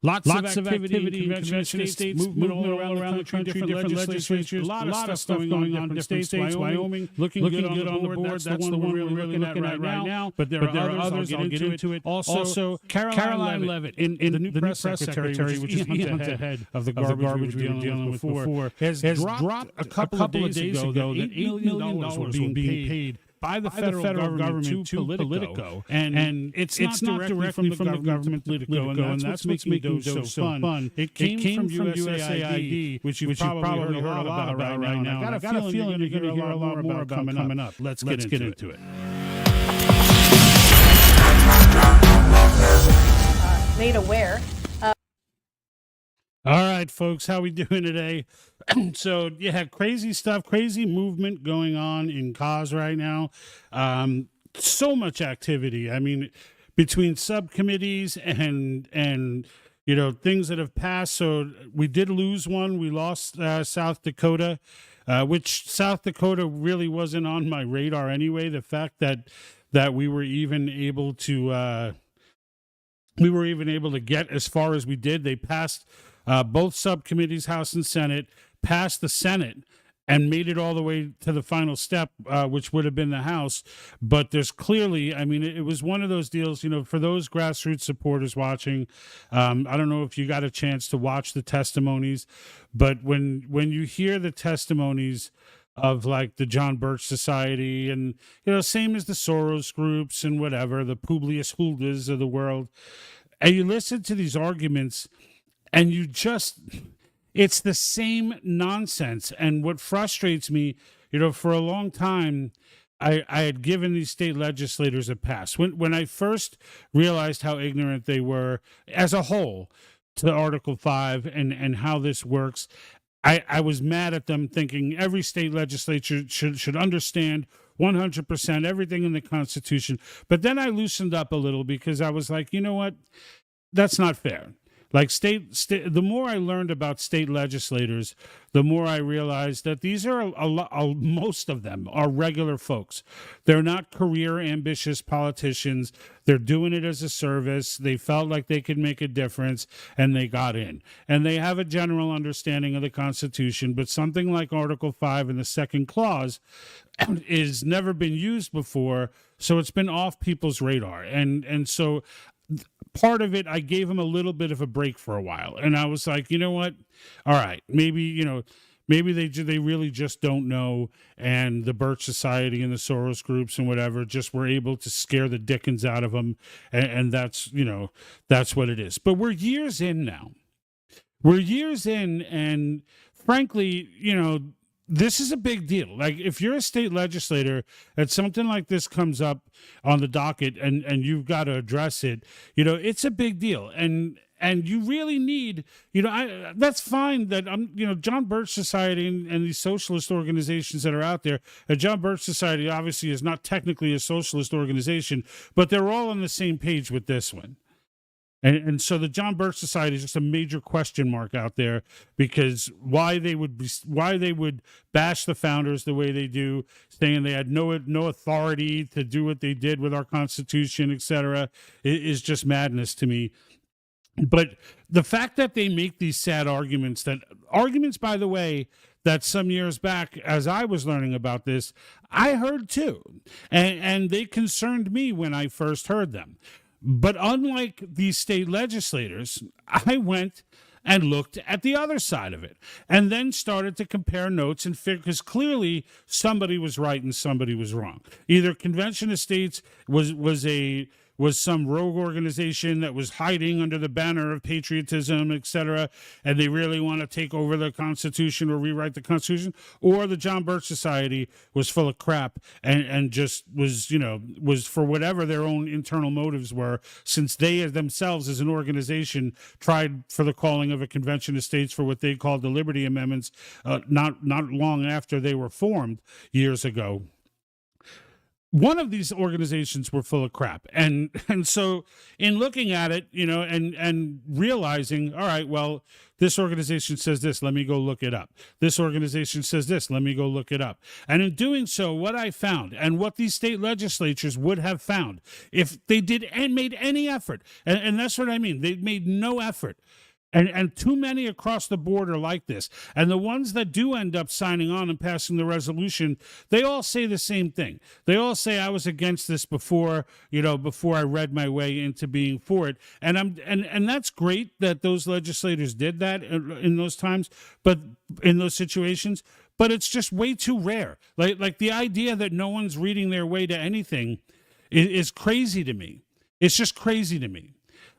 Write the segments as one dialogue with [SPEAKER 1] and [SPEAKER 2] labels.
[SPEAKER 1] Lots of activity in convention states, movement all around the country, different legislatures, a lot of stuff going on in different states. Wyoming, looking good on the board. That's the one we're really looking at right now. But there are others. I'll get into it. Also, Karoline Leavitt, in the new press secretary, which is eons ahead of the garbage we were dealing with before, has dropped a couple of days ago that $8 million were being paid by the federal government to Politico. And it's not directly from the government to Politico, and that's what's making Doge so fun. It came from USAID, which you've probably heard a lot about right now. I got a feeling you're going to hear a lot more about coming up. Let's get into it.
[SPEAKER 2] Made aware.
[SPEAKER 1] All right, folks, how we doing today? So, yeah, crazy stuff, crazy movement going on in cause right now. So much activity. I mean, between subcommittees and you know, things that have passed. So we did lose one. We lost South Dakota, which South Dakota really wasn't on my radar anyway. The fact that we were even able to get as far as we did. They passed both subcommittees, House and Senate, passed the Senate, and made it all the way to the final step, which would have been the House. But there's clearly, I mean, it was one of those deals, you know, for those grassroots supporters watching. I don't know if you got a chance to watch the testimonies, but when you hear the testimonies of like the John Birch Society and, you know, same as the Soros groups and whatever, the Publius Huldas of the world, and you listen to these arguments and you just, it's the same nonsense. And what frustrates me, you know, for a long time, I had given these state legislators a pass. When I first realized how ignorant they were as a whole to Article 5 and how this works, I was mad at them, thinking every state legislature should understand 100% everything in the Constitution. But then I loosened up a little because I was like, you know what? That's not fair. Like the more I learned about state legislators, the more I realized that these are most of them are regular folks. They're not career ambitious politicians. They're doing it as a service. They felt like they could make a difference, and they got in. And they have a general understanding of the Constitution, but something like Article 5 in the second clause is never been used before, so it's been off people's radar. And so part of it, I gave him a little bit of a break for a while, and I was like, you know what? All right, maybe they really just don't know, and the Birch Society and the Soros groups and whatever just were able to scare the dickens out of them, and that's, you know, that's what it is. But we're years in now. We're years in, and frankly, you know, this is a big deal. Like, if you're a state legislator and something like this comes up on the docket and you've got to address it, you know, it's a big deal. And you really need, you know, that's fine that, you know, John Birch Society and these socialist organizations that are out there. John Birch Society obviously is not technically a socialist organization, but they're all on the same page with this one. And so the John Birch Society is just a major question mark out there, because why they would bash the founders the way they do, saying they had no authority to do what they did with our Constitution, etc., is just madness to me. But the fact that they make these sad arguments, by the way, that some years back, as I was learning about this, I heard too, and they concerned me when I first heard them. But unlike these state legislators, I went and looked at the other side of it, and then started to compare notes and figure, because clearly somebody was right and somebody was wrong. Either Convention of States was some rogue organization that was hiding under the banner of patriotism, etc., and they really want to take over the Constitution or rewrite the Constitution, or the John Birch Society was full of crap and just was, you know, was for whatever their own internal motives were, since they themselves as an organization tried for the calling of a Convention of States for what they called the Liberty Amendments not long after they were formed years ago. one of these organizations were full of crap. And so in looking at it, and realizing, all right, well, this organization says this, let me go look it up. This organization says this, let me go look it up. And in doing so, what I found and what these state legislatures would have found if they did and made any effort, and that's what I mean, they made no effort. And too many across the board are like this. And the ones that do end up signing on and passing the resolution, they all say the same thing. They all say, I was against this before I read my way into being for it. And that's great that those legislators did that in those times, but in those situations. But it's just way too rare. Like the idea that no one's reading their way to anything is crazy to me. It's just crazy to me.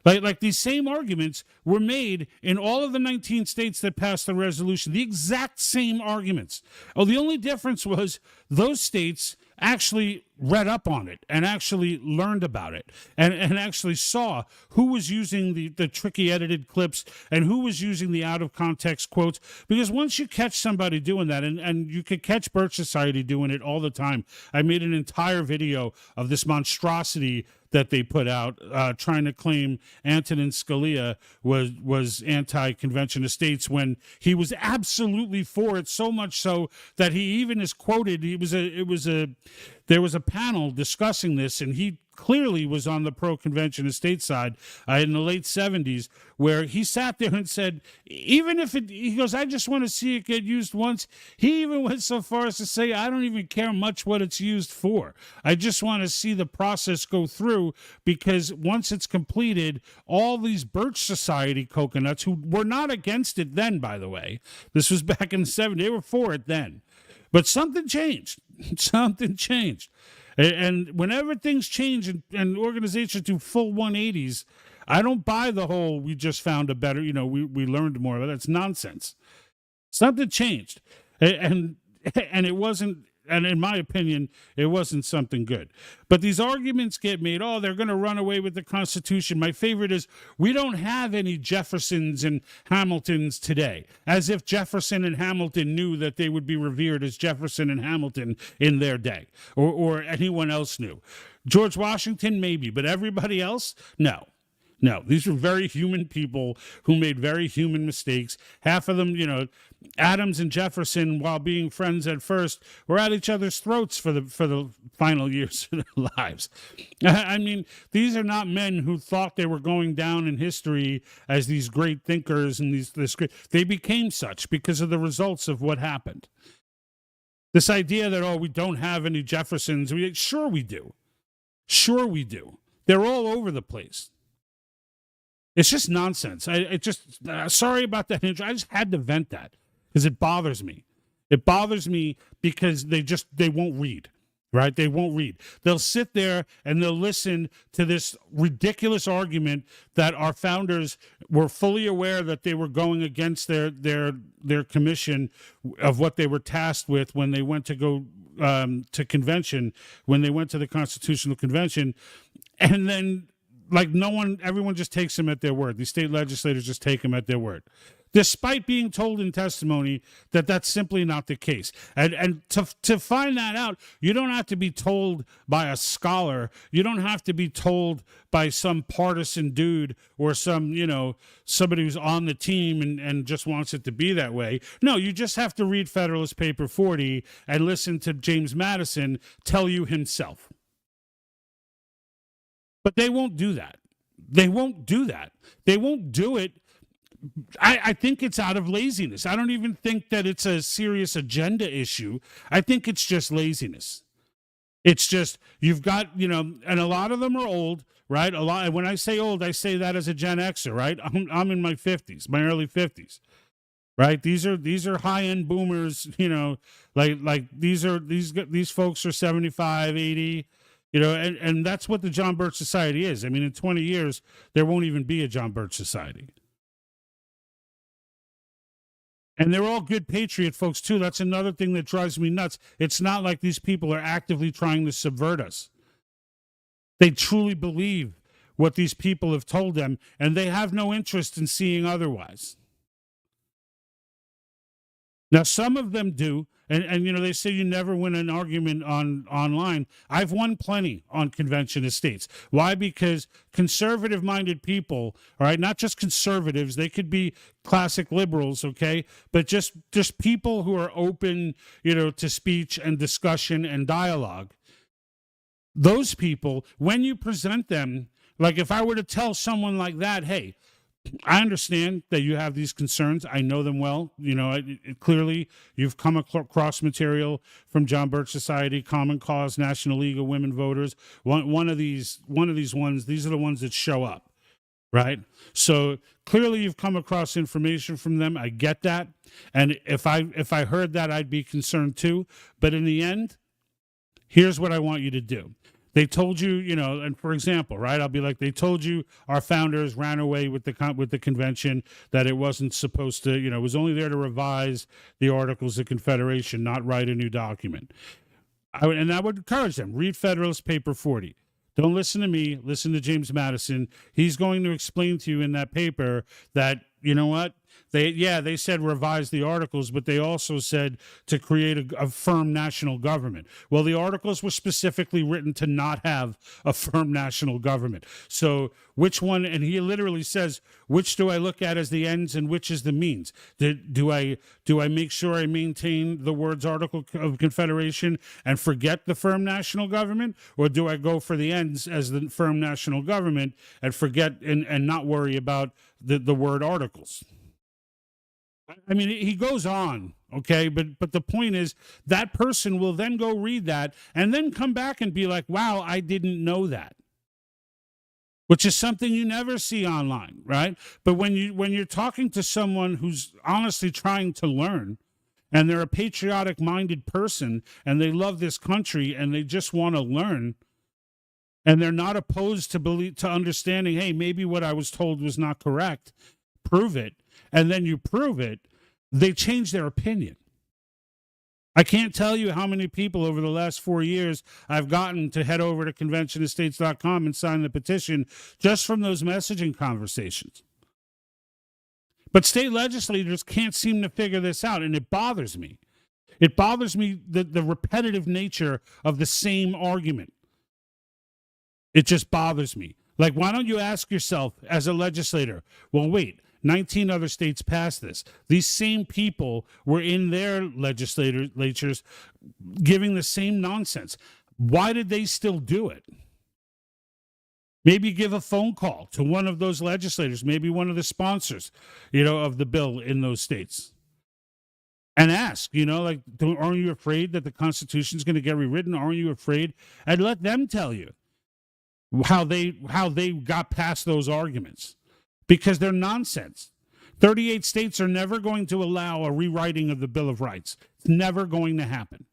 [SPEAKER 1] Like these same arguments were made in all of the 19 states that passed the resolution, the exact same arguments. Oh, the only difference was those states actually read up on it and actually learned about it and actually saw who was using the tricky edited clips and who was using the out of context quotes. Because once you catch somebody doing that, and you could catch Birch Society doing it all the time. I made an entire video of this monstrosity that they put out trying to claim Antonin Scalia was anti-convention of states when he was absolutely for it, so much so that he even is quoted. There was a panel discussing this, and he clearly was on the pro-convention of states side in the late 70s, where he sat there and said, even if he goes, I just want to see it get used once. He even went so far as to say, I don't even care much what it's used for. I just want to see the process go through, because once it's completed, all these Birch Society coconuts, who were not against it then, by the way, this was back in the 70s, they were for it then. But something changed. Something changed. And whenever things change and organizations do full 180s, I don't buy the whole, we just found a better, we learned more. That's nonsense. Something changed. And it wasn't, and in my opinion, it wasn't something good. But these arguments get made, they're going to run away with the Constitution. My favorite is, we don't have any Jeffersons and Hamiltons today, as if Jefferson and Hamilton knew that they would be revered as Jefferson and Hamilton in their day, or anyone else knew. George Washington, maybe, but everybody else, no. No, these were very human people who made very human mistakes. Half of them, Adams and Jefferson, while being friends at first, were at each other's throats for the final years of their lives. I mean, these are not men who thought they were going down in history as these great thinkers and this great. They became such because of the results of what happened. This idea that, we don't have any Jeffersons, sure we do. Sure we do. They're all over the place. It's just nonsense. Sorry about that intro. I just had to vent that because it bothers me. It bothers me because they won't read, right? They won't read. They'll sit there and they'll listen to this ridiculous argument that our founders were fully aware that they were going against their commission of what they were tasked with when they went to go to convention, when they went to the Constitutional Convention, and then everyone just takes them at their word. These state legislators just take them at their word, despite being told in testimony that that's simply not the case. And to find that out, you don't have to be told by a scholar. You don't have to be told by some partisan dude or some, somebody who's on the team and just wants it to be that way. No, you just have to read Federalist Paper 40 and listen to James Madison tell you himself. But they won't do that. They won't do that. They won't do it. I think it's out of laziness. I don't even think that it's a serious agenda issue. I think it's just laziness. It's just, you've got, and a lot of them are old, right? When I say old, I say that as a Gen Xer, right? I'm in my 50s, my early 50s. Right? These are high-end boomers, like these folks are 75, 80. And that's what the John Birch Society is. I mean, in 20 years, there won't even be a John Birch Society. And they're all good patriot folks, too. That's another thing that drives me nuts. It's not like these people are actively trying to subvert us. They truly believe what these people have told them, and they have no interest in seeing otherwise. Now, some of them do, and they say you never win an argument online. I've won plenty on convention estates. Why? Because conservative-minded people, all right, not just conservatives, they could be classic liberals, okay, but just people who are open, to speech and discussion and dialogue. Those people, when you present them, like if I were to tell someone like that, hey, I understand that you have these concerns. I know them well. Clearly, you've come across material from John Birch Society, Common Cause, National League of Women Voters. One of these ones. These are the ones that show up, right? So clearly, you've come across information from them. I get that, and if I heard that, I'd be concerned too. But in the end, here's what I want you to do. They told you, and for example, right, I'll be like, they told you our founders ran away with the convention, that it wasn't supposed to, it was only there to revise the Articles of Confederation, not write a new document. I would encourage them, read Federalist Paper 40. Don't listen to me, listen to James Madison. He's going to explain to you in that paper that, you know what? They said revise the articles, but they also said to create a firm national government. Well, the articles were specifically written to not have a firm national government. So which one? And he literally says, which do I look at as the ends and which is the means? Do I make sure I maintain the words Article of Confederation and forget the firm national government? Or do I go for the ends as the firm national government and forget and not worry about the word articles? I mean, he goes on, okay, but the point is that person will then go read that and then come back and be like, wow, I didn't know that, which is something you never see online, right? But when you're talking to someone who's honestly trying to learn, and they're a patriotic-minded person, and they love this country, and they just want to learn, and they're not opposed to understanding, hey, maybe what I was told was not correct, prove it, and then you prove it, they change their opinion. I can't tell you how many people over the last 4 years I've gotten to head over to conventionestates.com and sign the petition just from those messaging conversations. But state legislators can't seem to figure this out, and it bothers me. It bothers me the repetitive nature of the same argument. It just bothers me. Like, why don't you ask yourself as a legislator, well, wait, 19 other states passed this. These same people were in their legislatures giving the same nonsense. Why did they still do it? Maybe give a phone call to one of those legislators, maybe one of the sponsors, of the bill in those states. And ask, aren't you afraid that the Constitution is going to get rewritten? Aren't you afraid? And let them tell you how they got past those arguments. Because they're nonsense. 38 states are never going to allow a rewriting of the Bill of Rights. It's never going to happen.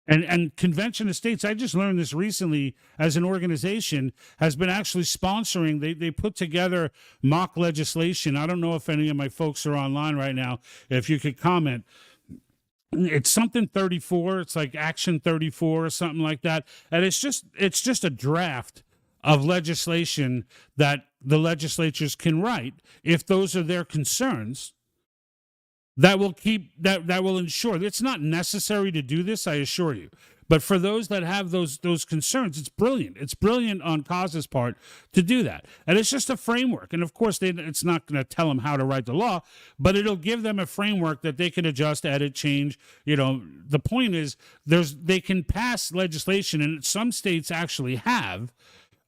[SPEAKER 1] And Convention of States, I just learned this recently, as an organization, has been actually sponsoring. They put together mock legislation. I don't know if any of my folks are online right now. If you could comment. It's something 34. It's like Action 34 or something like that. And it's just a draft of legislation that the legislatures can write if those are their concerns. That will ensure it's not necessary to do this, I assure you. But for those that have those concerns, it's brilliant. It's brilliant on Cause's part to do that. And it's just a framework. And of course, it's not going to tell them how to write the law, but it'll give them a framework that they can adjust, edit, change. The point is they can pass legislation, and some states actually have,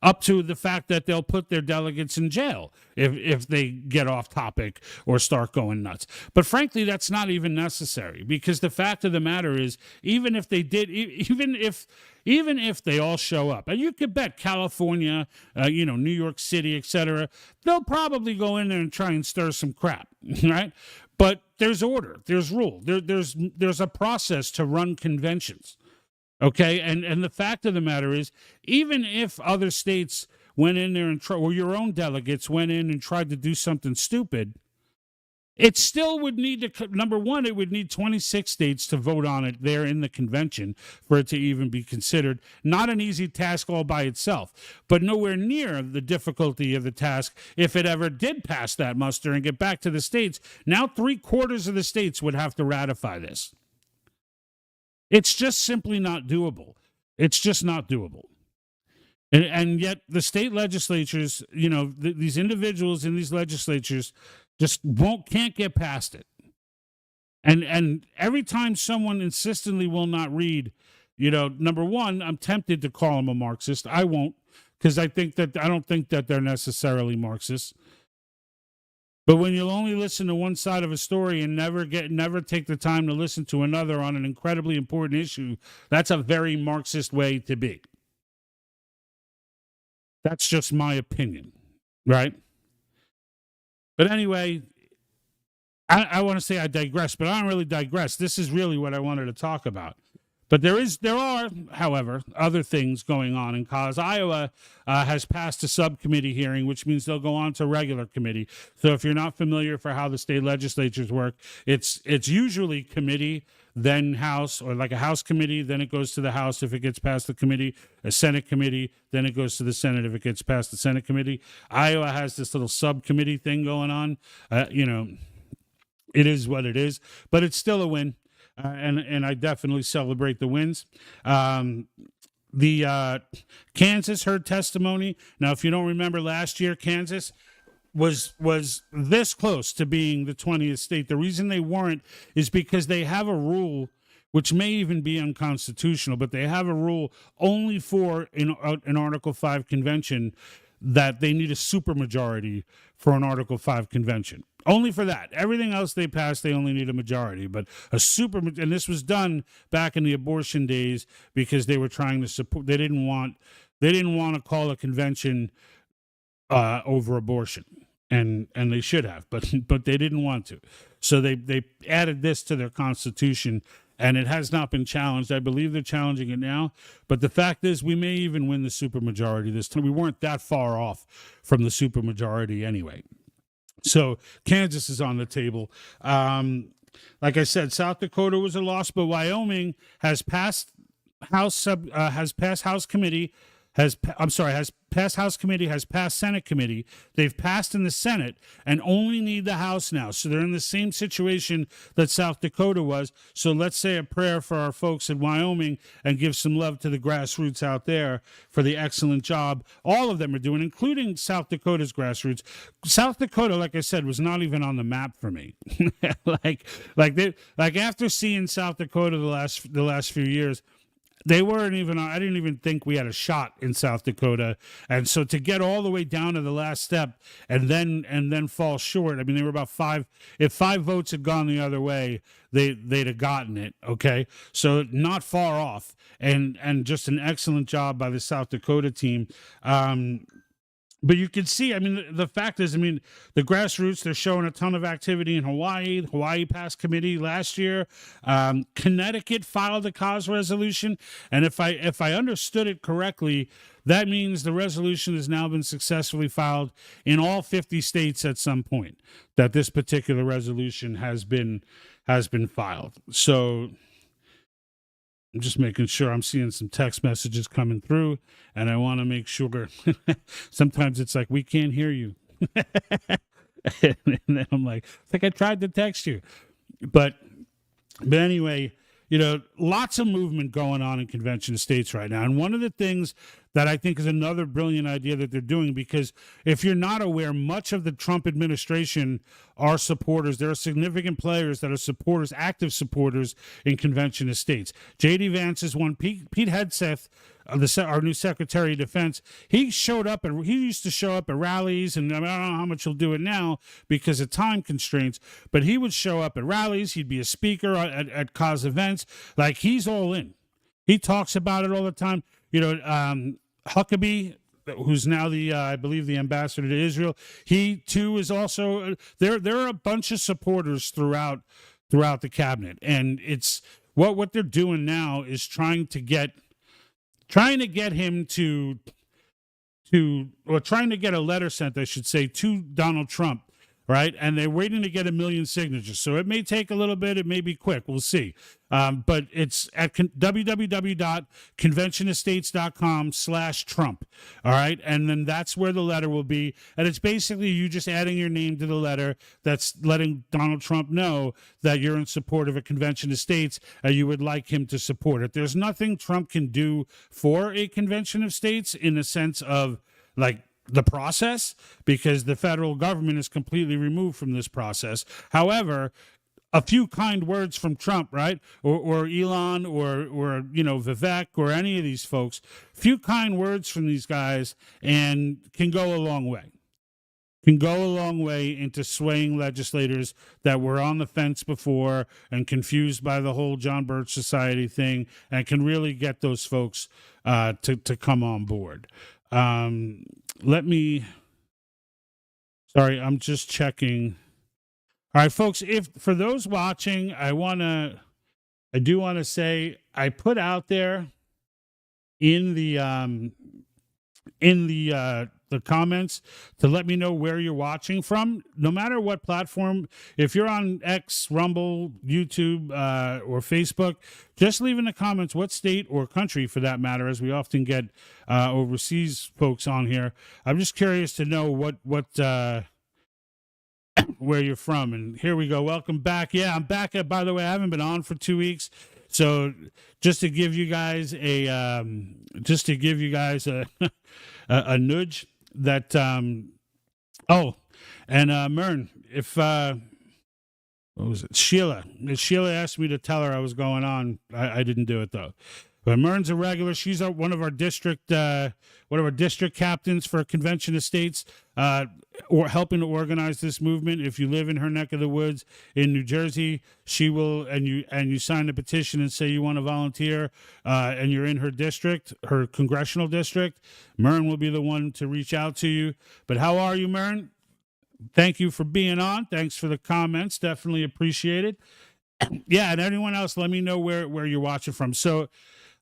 [SPEAKER 1] up to the fact that they'll put their delegates in jail if they get off topic or start going nuts. But frankly, that's not even necessary, because the fact of the matter is, even if they all show up, and you could bet California, New York City, etc., they'll probably go in there and try and stir some crap, right? But there's order, there's rule, there's a process to run conventions. Okay, and the fact of the matter is, even if other states went in there or your own delegates went in and tried to do something stupid, It still would need to, number one, it would need 26 states to vote on it there in the convention for it to even be considered. Not an easy task all by itself, but nowhere near the difficulty of the task if it ever did pass that muster and get back to the states. Now 3/4 of the states would have to ratify this. It's just simply not doable. It's just not doable. And yet the state legislatures, these individuals in these legislatures just can't get past it. And every time someone insistently will not read, number one, I'm tempted to call them a Marxist. I won't, because I don't think that they're necessarily Marxists. But when you'll only listen to one side of a story and never take the time to listen to another on an incredibly important issue, that's a very Marxist way to be. That's just my opinion, right? But anyway, I want to say I digress, but I don't really digress. This is really what I wanted to talk about. But there are, however, other things going on in cause. Iowa has passed a subcommittee hearing, which means they'll go on to regular committee. So if you're not familiar for how the state legislatures work, it's usually committee, then House, or like a House committee, then it goes to the House if it gets past the committee, a Senate committee, then it goes to the Senate if it gets past the Senate committee. Iowa has this little subcommittee thing going on. It is what it is, but it's still a win. And I definitely celebrate the wins. The Kansas heard testimony. Now, if you don't remember last year, Kansas was this close to being the 20th state. The reason they weren't is because they have a rule, which may even be unconstitutional, but they have a rule only for an Article 5 convention that they need a supermajority for an Article 5 convention. Only for that. Everything else they pass, they only need a majority. But and this was done back in the abortion days because they were trying to support. They didn't want to call a convention over abortion, and they should have, but they didn't want to. So they added this to their constitution, and it has not been challenged. I believe they're challenging it now. But the fact is, we may even win the supermajority this time. We weren't that far off from the supermajority anyway. So Kansas is on the table. Like I said, South Dakota was a loss, but Wyoming has passed House committee, has passed House committee, has passed Senate committee. They've passed in the Senate and only need the House now. So they're in the same situation that South Dakota was. So let's say a prayer for our folks in Wyoming and give some love to the grassroots out there for the excellent job all of them are doing, including South Dakota's grassroots. South Dakota, like I said, was not even on the map for me. like after seeing South Dakota the last few years, they weren't even. I didn't even think we had a shot in South Dakota, and so to get all the way down to the last step and then fall short. I mean, they were about 5. If 5 votes had gone the other way, they'd have gotten it. Okay, so not far off, and just an excellent job by the South Dakota team. But you can see, I mean, the fact is, I mean, the grassroots, they're showing a ton of activity in Hawaii. Hawaii passed committee last year. Connecticut filed a cause resolution. And if I understood it correctly, that means the resolution has now been successfully filed in all 50 states at some point, that this particular resolution has been filed. So I'm just making sure. I'm seeing some text messages coming through, and I want to make sure. Sometimes it's like, we can't hear you. And then I'm like, it's like I tried to text you. But anyway, lots of movement going on in convention states right now. And one of the things that I think is another brilliant idea that they're doing, because if you're not aware, much of the Trump administration are supporters. There are significant players that are supporters, active supporters in convention states. J.D. Vance is one. Pete Hegseth, our new Secretary of Defense, he used to show up at rallies, and I don't know how much he'll do it now because of time constraints, but he would show up at rallies. He'd be a speaker at cause events. Like, he's all in. He talks about it all the time. Huckabee, who's now I believe the ambassador to Israel, he too is also there. There are a bunch of supporters throughout the cabinet, and it's what they're doing now is trying to get him trying to get a letter sent, I should say, to Donald Trump right? And they're waiting to get 1 million signatures. So it may take a little bit. It may be quick. We'll see. But it's at www.conventionestates.com/Trump. All right. And then that's where the letter will be. And it's basically you just adding your name to the letter that's letting Donald Trump know that you're in support of a convention of states and you would like him to support it. There's nothing Trump can do for a convention of states in the sense of like the process, because the federal government is completely removed from this process. However, a few kind words from Trump, right? Or Elon or Vivek or any of these folks, few kind words from these guys and can go a long way. Can go a long way into swaying legislators that were on the fence before and confused by the whole John Birch Society thing, and can really get those folks to come on board. I'm just checking. All right, folks, if for those watching, I do want to say I put out there in the comments to let me know where you're watching from, no matter what platform. If you're on X, Rumble, YouTube, or Facebook, just leave in the comments what state or country, for that matter, as we often get overseas folks on here. I'm just curious to know what where you're from. And here we go. Welcome back. Yeah, I'm back. By the way, I haven't been on for 2 weeks. So just to give you guys a a nudge that Mern, if what was it? Sheila asked me to tell her I was going on. I didn't do it though. But Mern's a regular. She's one of our district captains for Convention of States, or helping to organize this movement. If you live in her neck of the woods in New Jersey, she will, and you sign a petition and say you want to volunteer, and you're in her district, her congressional district, Mern will be the one to reach out to you. But how are you, Mern? Thank you for being on. Thanks for the comments. Definitely appreciate it. Yeah, and anyone else, let me know where you're watching from. So,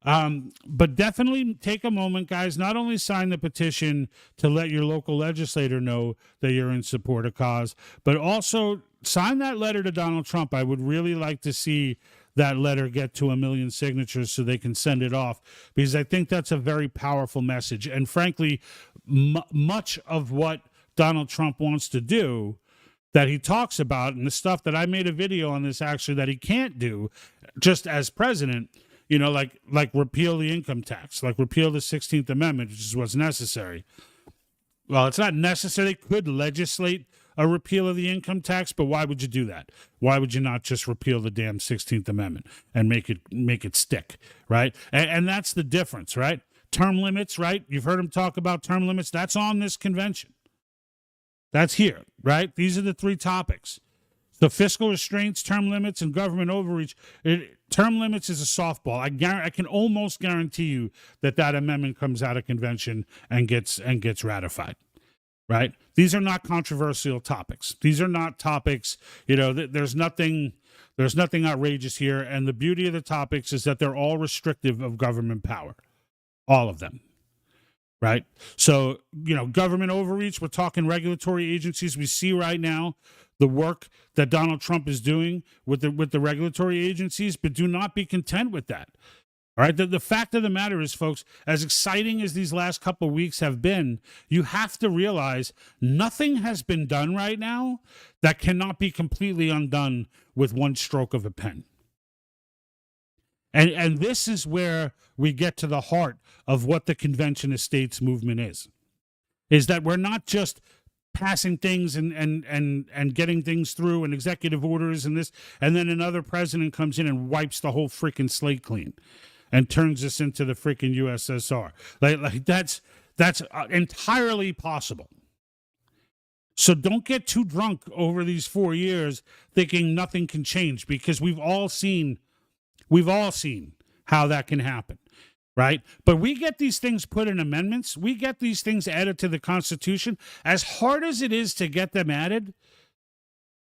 [SPEAKER 1] but definitely take a moment, guys. Not only sign the petition to let your local legislator know that you're in support of cause, but also sign that letter to Donald Trump. I would really like to see that letter get to 1 million signatures so they can send it off, because I think that's a very powerful message. And frankly, much of what Donald Trump wants to do that he talks about, and the stuff that I made a video on this actually that he can't do just as president, like repeal the income tax, like repeal the 16th Amendment, which is what's necessary. Well, it's not necessary. They could legislate a repeal of the income tax, but why would you do that? Why would you not just repeal the damn 16th Amendment and make it stick, right? And that's the difference, right? Term limits, right? You've heard him talk about term limits. That's on this convention. That's here, right? These are the three topics. The fiscal restraints, term limits, and government overreach. Term limits is a softball. I can almost guarantee you that amendment comes out of convention and gets ratified, right? These are not controversial topics. These are not topics, there's nothing outrageous here. And the beauty of the topics is that they're all restrictive of government power, all of them. Right. So, government overreach, we're talking regulatory agencies. We see right now the work that Donald Trump is doing with the regulatory agencies, but do not be content with that. All right. The fact of the matter is, folks, as exciting as these last couple of weeks have been, you have to realize nothing has been done right now that cannot be completely undone with one stroke of a pen. And this is where we get to the heart of what the Convention of States movement is that we're not just passing things and getting things through and executive orders and this, and then another president comes in and wipes the whole freaking slate clean and turns us into the freaking USSR. Like that's entirely possible. So don't get too drunk over these 4 years thinking nothing can change, because we've all seen how that can happen, right? But we get these things put in amendments. We get these things added to the Constitution. As hard as it is to get them added,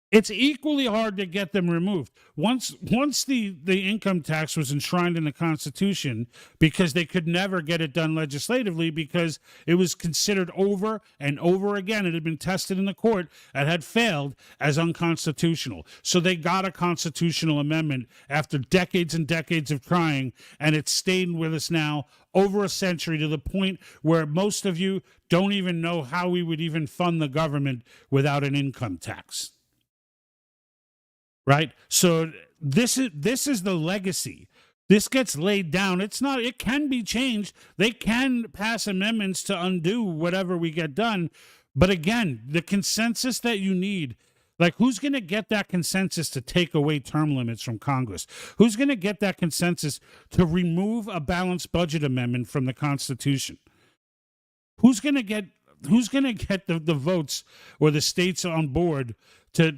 [SPEAKER 1] It's equally hard to get them removed. Once the income tax was enshrined in the Constitution, because they could never get it done legislatively because it was considered over and over again. It had been tested in the court and had failed as unconstitutional. So they got a constitutional amendment after decades and decades of trying, and it's stayed with us now over a century, to the point where most of you don't even know how we would even fund the government without an income tax. Right? So this is the legacy. This gets laid down. It can be changed. They can pass amendments to undo whatever we get done. But again, the consensus that you need, like, who's going to get that consensus to take away term limits from Congress? Who's going to get that consensus to remove a balanced budget amendment from the Constitution? Who's going to get the votes or the states on board to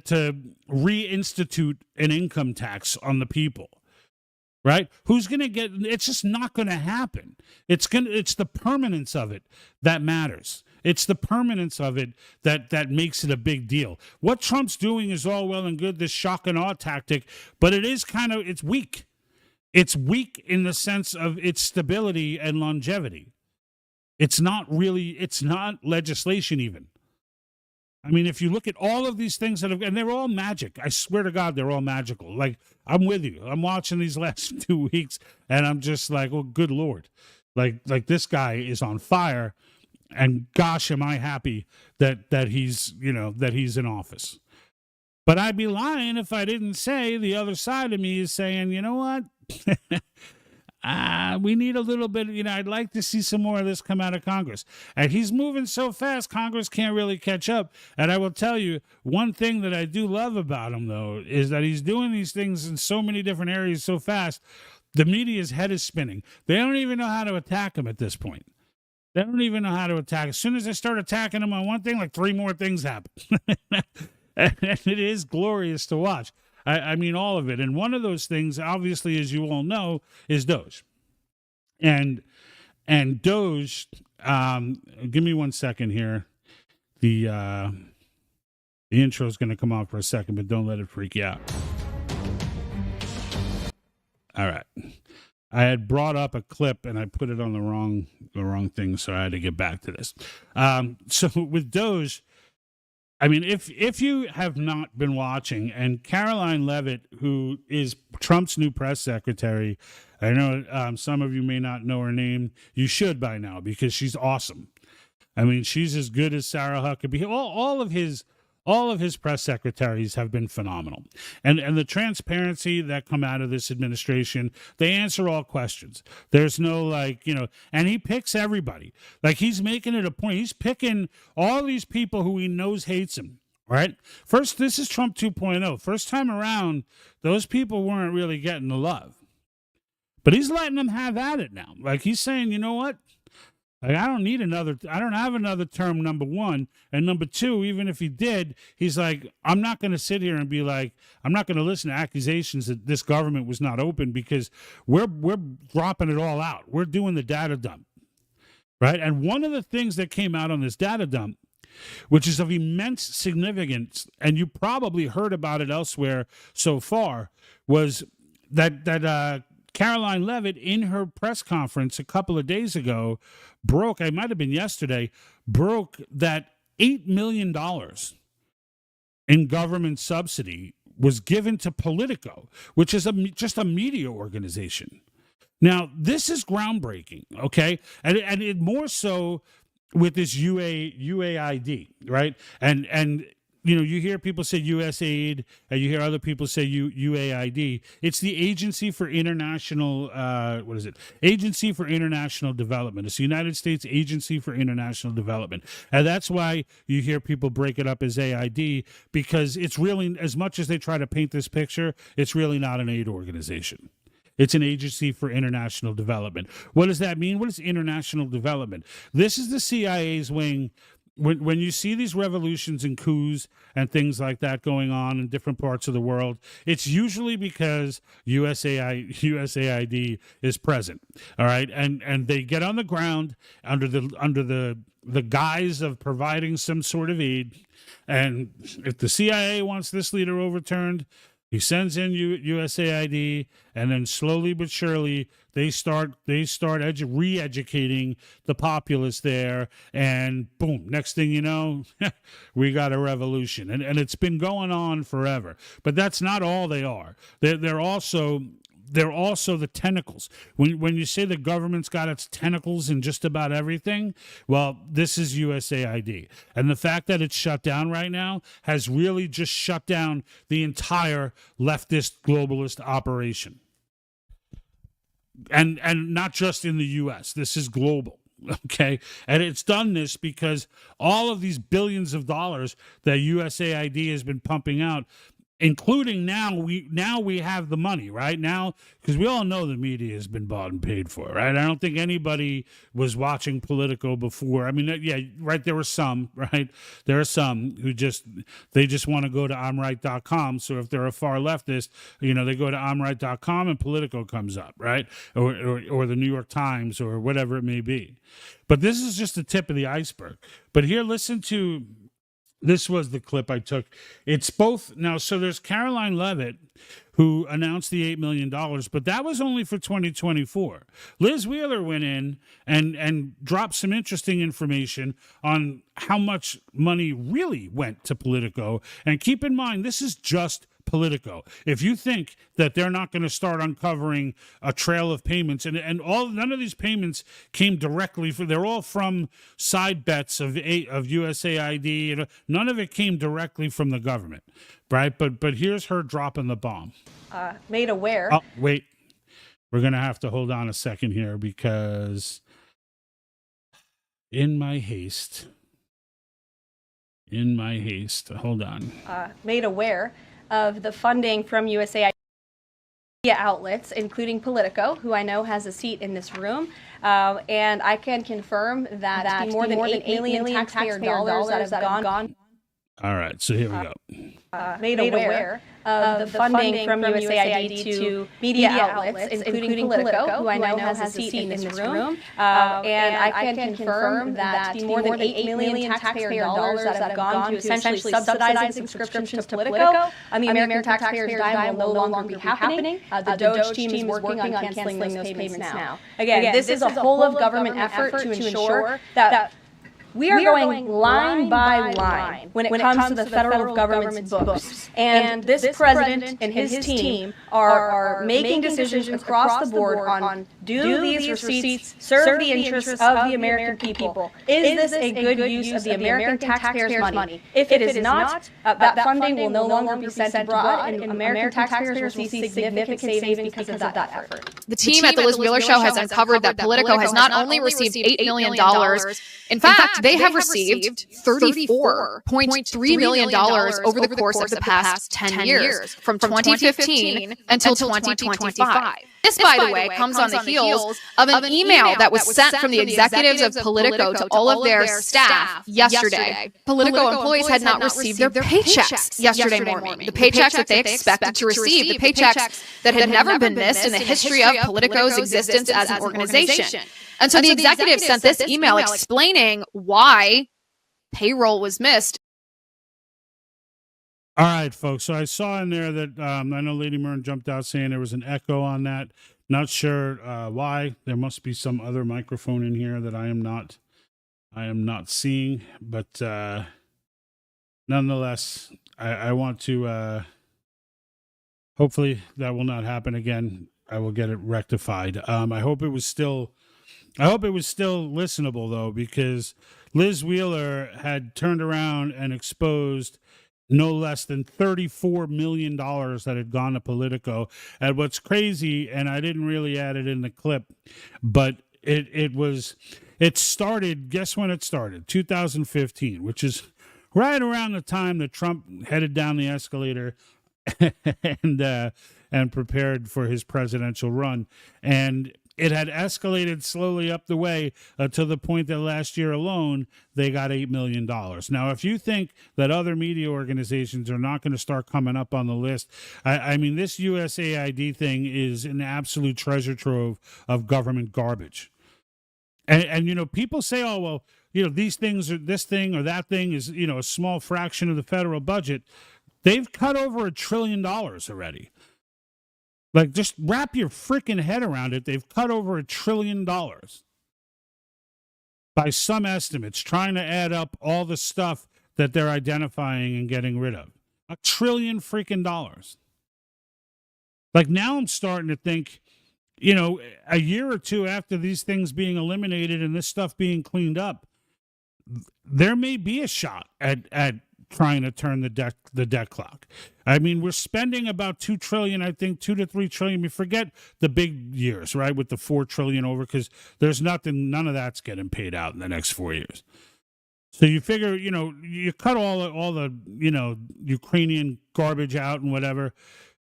[SPEAKER 1] reinstitute an income tax on the people? Right? Who's going to get? It's just not going to happen. It's the permanence of it that matters. It's the permanence of it that makes it a big deal. What Trump's doing is all well and good, this shock and awe tactic, but it's weak. It's weak in the sense of its stability and longevity. It's not legislation even. I mean, if you look at all of these things and they're all magic. I swear to God, they're all magical. Like, I'm with you. I'm watching these last 2 weeks and I'm just like, oh, good Lord. Like this guy is on fire, and gosh, am I happy that he's in office. But I'd be lying if I didn't say the other side of me is saying, you know what? We need a little bit, I'd like to see some more of this come out of Congress. And he's moving so fast, Congress can't really catch up. And I will tell you, one thing that I do love about him, though, is that he's doing these things in so many different areas so fast, the media's head is spinning. They don't even know how to attack him at this point. They don't even know how to attack. As soon as they start attacking him on one thing, like 3 more things happen. And it is glorious to watch. I mean, all of it. And one of those things, obviously, as you all know, is Doge. And Doge, give me 1 second here. The intro is going to come on for a second, but don't let it freak you out. All right. I had brought up a clip and I put it on the wrong thing, so I had to get back to this. So with Doge, I mean, if you have not been watching, and Karoline Leavitt, who is Trump's new press secretary, I know some of you may not know her name. You should by now, because she's awesome. I mean, she's as good as Sarah Huckabee. All of his press secretaries have been phenomenal. And the transparency that come out of this administration, they answer all questions. There's no and he picks everybody. Like, he's making it a point. He's picking all these people who he knows hates him, right? First, this is Trump 2.0. First time around, those people weren't really getting the love. But he's letting them have at it now. Like, he's saying, you know what? Like, I don't have another term, number one. And number two, even if he did, he's like, I'm not going to sit here and be like, I'm not going to listen to accusations that this government was not open, because we're dropping it all out. We're doing the data dump, right? And one of the things that came out on this data dump, which is of immense significance, and you probably heard about it elsewhere so far, was that Karoline Leavitt, in her press conference a couple of days ago, it might have been yesterday, broke that $8 million in government subsidy was given to Politico, which is just a media organization. Now, this is groundbreaking, okay? And it more so with this UAID, right? And you hear people say USAID, and you hear other people say UAID. It's the Agency for International, Agency for International Development. It's the United States Agency for International Development. And that's why you hear people break it up as AID, because it's really, as much as they try to paint this picture, it's really not an aid organization. It's an Agency for International Development. What does that mean? What is international development? This is the CIA's wing when you see these revolutions and coups and things like that going on in different parts of the world, it's usually because USAID is present. All right, and they get on the ground under the guise of providing some sort of aid. And if the CIA wants this leader overturned, he sends in USAID, and then slowly but surely they start re-educating the populace there, and boom, next thing you know, we got a revolution, and it's been going on forever. But that's not all they are. They're also the tentacles. When you say the government's got its tentacles in just about everything, well, this is USAID. And the fact that it's shut down right now has really just shut down the entire leftist globalist operation. And not just in the U.S. This is global. Okay. And it's done this because all of these billions of dollars that USAID has been pumping out, including now we have the money right now, because we all know the media has been bought and paid for, right? I don't think anybody was watching Politico before. I mean, yeah, right. There were some, right? There are some who just want to go to imright.com. So if they're a far leftist, they go to imright.com and Politico comes up, right? Or the New York Times or whatever it may be. But this is just the tip of the iceberg. But here, listen to. This was the clip I took. It's both now. So there's Karoline Leavitt, who announced the $8 million, but that was only for 2024. Liz Wheeler went in and dropped some interesting information on how much money really went to Politico. And keep in mind, this is just Politico. If you think that they're not going to start uncovering a trail of payments, and none of these payments came directly they're all from side bets of USAID. None of it came directly from the government, right? But here's her dropping the bomb.
[SPEAKER 2] Made aware.
[SPEAKER 1] Oh, wait. We're going to have to hold on a second here because in my haste, hold on.
[SPEAKER 2] Made aware of the funding from USAID media outlets, including Politico, who I know has a seat in this room. And I can confirm that more than 8 million taxpayer dollars that have gone.
[SPEAKER 1] All right, so here we go.
[SPEAKER 2] Made aware of the funding from USAID to media outlets, including Politico, who I know has a seat in this room. And I can confirm that more than 8 million taxpayer dollars that have gone to essentially subsidizing subscriptions to Politico, the American taxpayers' dime will no longer be happening. The Doge team is working on canceling those payments now. Again, this is a whole of government effort to ensure that we are going line by line when it comes to the federal government's books. And this president and his team are making decisions across the board on do these receipts serve the interests of the American people? Is this a good use of the American taxpayers' money? If it is not, that funding will no longer be sent abroad, and American taxpayers will see significant savings because of that effort.
[SPEAKER 3] The team at the Liz Wheeler Show has uncovered that Politico has not only received $8 million, in fact, they have received $34.3 million over the course of the past 10 years, from 2015 until 2025. This, by the way, comes on the heels of an email that was sent from the executives of Politico to all of their staff yesterday. Politico employees had not received their paychecks yesterday morning. The paychecks that they expected to receive, the paychecks that had never been missed in the history of Politico's existence as an organization. And so the executives sent this email explaining why payroll was missed.
[SPEAKER 1] All right, folks. So I saw in there that I know Lady Myrn jumped out saying there was an echo on that. Not sure why. There must be some other microphone in here that I am not seeing. But nonetheless, I want to. Hopefully that will not happen again. I will get it rectified. I hope it was still listenable though, because Liz Wheeler had turned around and exposed no less than $34 million that had gone to Politico. And what's crazy, and I didn't really add it in the clip, but it started, guess when it started? 2015, which is right around the time that Trump headed down the escalator and prepared for his presidential run. And it had escalated slowly up the way to the point that last year alone, they got $8 million. Now, if you think that other media organizations are not going to start coming up on the list, I mean, this USAID thing is an absolute treasure trove of government garbage. And you know, people say, oh, well, you know, these things, or this thing or that thing is, you know, a small fraction of the federal budget. They've cut over $1 trillion already. Like, just wrap your freaking head around it. They've cut over $1 trillion by some estimates, trying to add up all the stuff that they're identifying and getting rid of. $1 trillion freaking dollars. Like, now I'm starting to think, you know, a year or two after these things being eliminated and this stuff being cleaned up, there may be a shot at trying to turn the debt clock. I mean, we're spending about $2 trillion, I think, $2 to $3 trillion. We forget the big years, right, with the $4 trillion over, because there's none of that's getting paid out in the next 4 years. So you figure, you know, you cut all the you know, Ukrainian garbage out and whatever.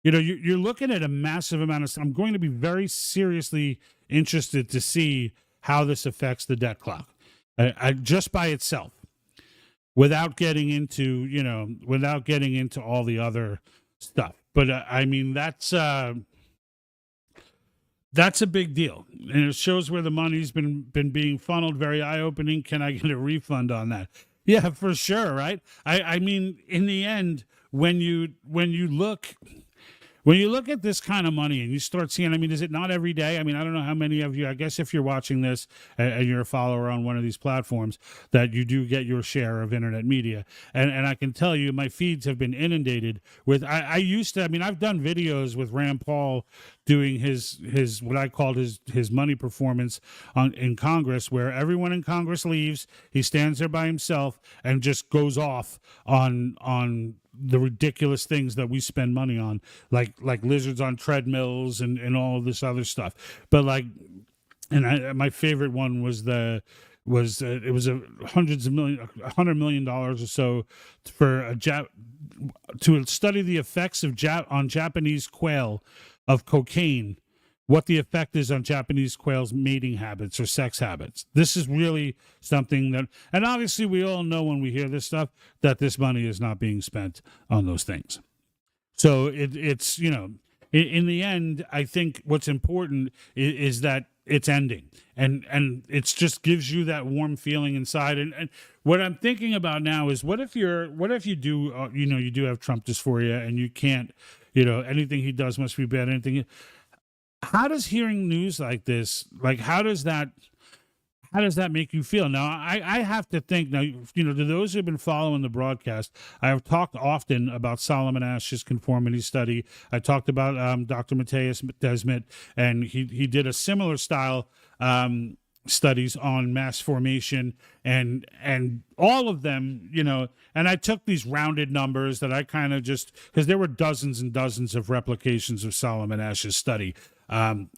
[SPEAKER 1] You know, you're looking at a massive amount of. I'm going to be very seriously interested to see how this affects the debt clock, just by itself, without getting into all the other stuff. But I mean, that's a big deal, and it shows where the money's been being funneled. Very eye-opening. Can I get a refund on that? Yeah, for sure, right? I mean, in the end, when you look at this kind of money and you start seeing, I mean, is it not every day? I mean, I don't know how many of you, I guess if you're watching this and you're a follower on one of these platforms, that you do get your share of internet media. And I can tell you, my feeds have been inundated with, I've done videos with Rand Paul doing his what I called his money performance in Congress, where everyone in Congress leaves, he stands there by himself and just goes off on the ridiculous things that we spend money on, like lizards on treadmills and all of this other stuff. But my favorite one was $100 million or so to study the effects of on Japanese quail of cocaine, what the effect is on Japanese quail's mating habits or sex habits. This is really something that, and obviously we all know when we hear this stuff that this money is not being spent on those things. So it's, you know, in the end, I think what's important is that it's ending, and it just gives you that warm feeling inside. And what I'm thinking about now is, what if you do, you do have Trump dysphoria and you can't, you know, anything he does must be bad, anything. How does hearing news like this, like, how does that make you feel? Now, I have to think, now, you know, to those who have been following the broadcast, I have talked often about Solomon Ash's conformity study. I talked about Dr. Matthias Desmet, and he did a similar style studies on mass formation, and all of them, you know, and I took these rounded numbers that I kind of just, because there were dozens and dozens of replications of Solomon Ash's study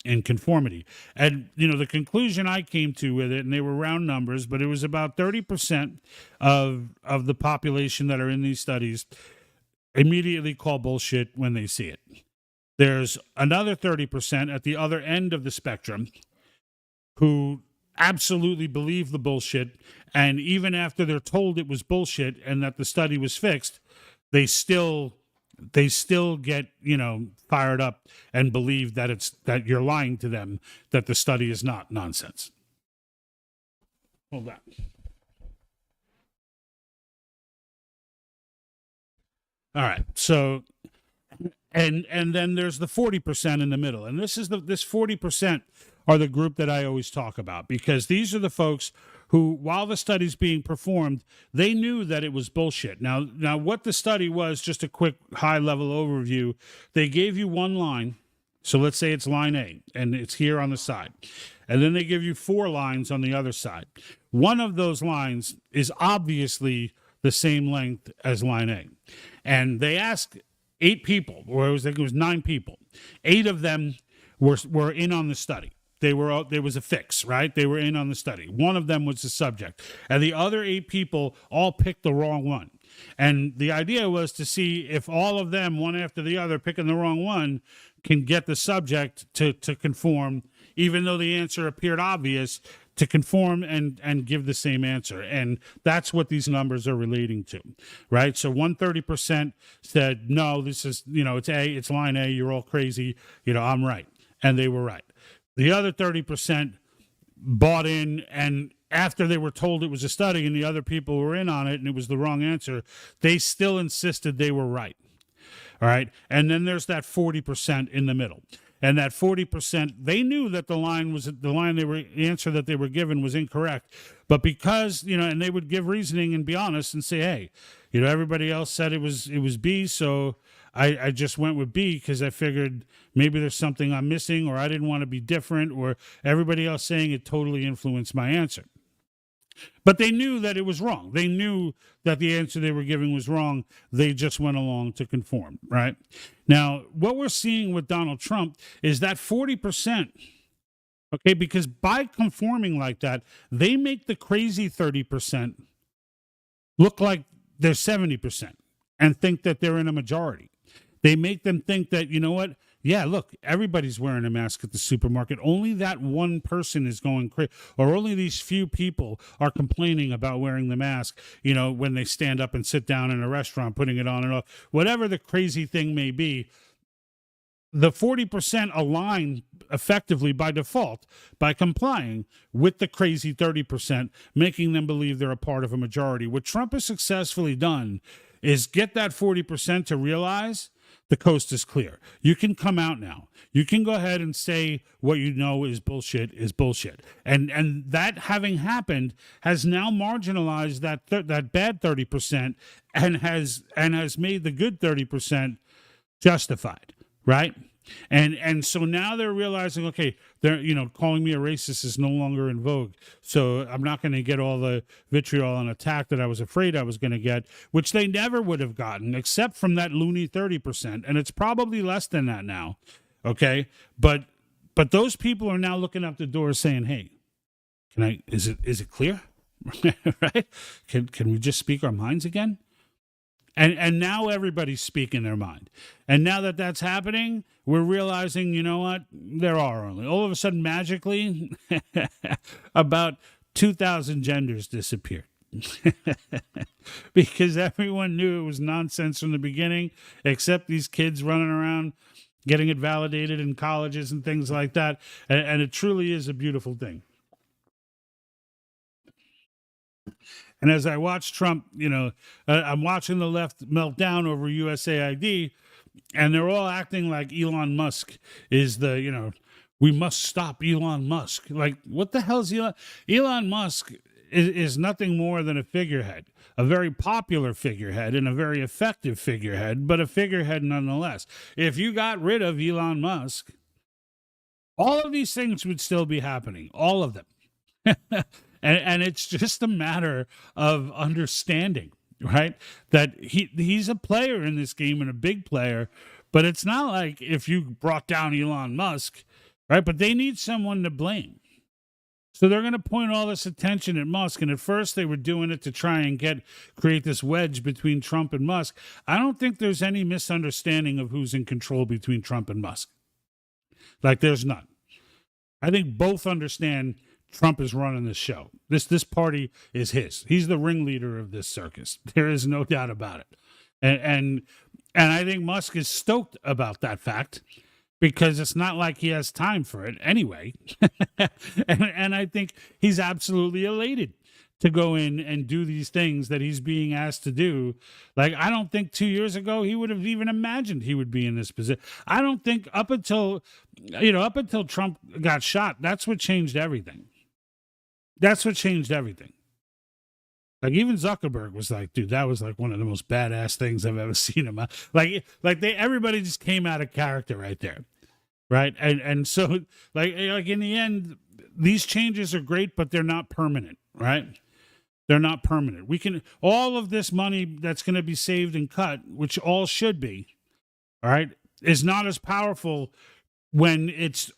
[SPEAKER 1] in conformity. And, you know, the conclusion I came to with it, and they were round numbers, but it was about 30% of the population that are in these studies immediately call bullshit when they see it. There's another 30% at the other end of the spectrum who absolutely believe the bullshit, and even after they're told it was bullshit and that the study was fixed, they still get, you know, fired up and believe that you're lying to them, that the study is not nonsense. Hold on. All right. So, and then there's the 40% in the middle, and this 40% are the group that I always talk about, because these are the folks who, while the study's being performed, they knew that it was bullshit. Now what the study was, just a quick high-level overview, they gave you one line. So let's say it's line A, and it's here on the side. And then they give you 4 lines on the other side. One of those lines is obviously the same length as line A. And they asked 8 people, or I think it was 9 people. 8 of them were in on the study. There was a fix, right? They were in on the study. One of them was the subject. And the other 8 people all picked the wrong one. And the idea was to see if all of them, one after the other, picking the wrong one, can get the subject to conform even though the answer appeared obvious, to conform and give the same answer. And that's what these numbers are relating to, right? So 130% said, no, this is, it's line A, you're all crazy, I'm right. And they were right. The other 30% bought in, and after they were told it was a study and the other people were in on it and it was the wrong answer, they still insisted they were right. All right. And then there's that 40% in the middle. And that 40%, they knew that the answer that they were given was incorrect. But because, and they would give reasoning and be honest and say, hey, everybody else said it was B, so I just went with B because I figured maybe there's something I'm missing, or I didn't want to be different, or everybody else saying it totally influenced my answer. But they knew that it was wrong. They knew that the answer they were giving was wrong. They just went along to conform, right? Now, what we're seeing with Donald Trump is that 40%, okay, because by conforming like that, they make the crazy 30% look like they're 70% and think that they're in a majority. They make them think that, you know what? Yeah, look, everybody's wearing a mask at the supermarket. Only that one person is going crazy, or only these few people are complaining about wearing the mask, when they stand up and sit down in a restaurant, putting it on and off. Whatever the crazy thing may be, the 40% align effectively by default by complying with the crazy 30%, making them believe they're a part of a majority. What Trump has successfully done is get that 40% to realize the coast is clear. You can come out now. You can go ahead and say what you know is bullshit is bullshit. And that having happened has now marginalized that bad 30% and has made the good 30% justified, right? And so now they're realizing, okay, they're calling me a racist is no longer in vogue. So I'm not going to get all the vitriol and attack that I was afraid I was going to get, which they never would have gotten except from that loony 30%. And it's probably less than that now. Okay. But those people are now looking up the door saying, hey, is it clear? Right? Can we just speak our minds again? And now everybody's speaking their mind. And now that that's happening, we're realizing, you know what? There are only. All of a sudden, magically, about 2,000 genders disappeared. Because everyone knew it was nonsense from the beginning, except these kids running around getting it validated in colleges and things like that. And it truly is a beautiful thing. And as I watch Trump, I'm watching the left melt down over USAID, and they're all acting like Elon Musk is we must stop Elon Musk. Like, what the hell is Elon? Elon Musk is nothing more than a figurehead, a very popular figurehead and a very effective figurehead, but a figurehead nonetheless. If you got rid of Elon Musk, all of these things would still be happening, all of them. And it's just a matter of understanding, right? That he's a player in this game and a big player, but it's not like if you brought down Elon Musk, right? But they need someone to blame. So they're going to point all this attention at Musk. And at first they were doing it to try and create this wedge between Trump and Musk. I don't think there's any misunderstanding of who's in control between Trump and Musk. Like, there's none. I think both understand Trump is running this show. This party is his. He's the ringleader of this circus. There is no doubt about it. And I think Musk is stoked about that fact because it's not like he has time for it anyway. and I think he's absolutely elated to go in and do these things that he's being asked to do. Like, I don't think 2 years ago he would have even imagined he would be in this position. I don't think up until Trump got shot, that's what changed everything. That's what changed everything. Like, even Zuckerberg was like, dude, that was like one of the most badass things I've ever seen him. Everybody just came out of character right there. Right. And so like in the end, these changes are great, but they're not permanent. Right. They're not permanent. All of this money that's going to be saved and cut, which all should be, all right, is not as powerful when it's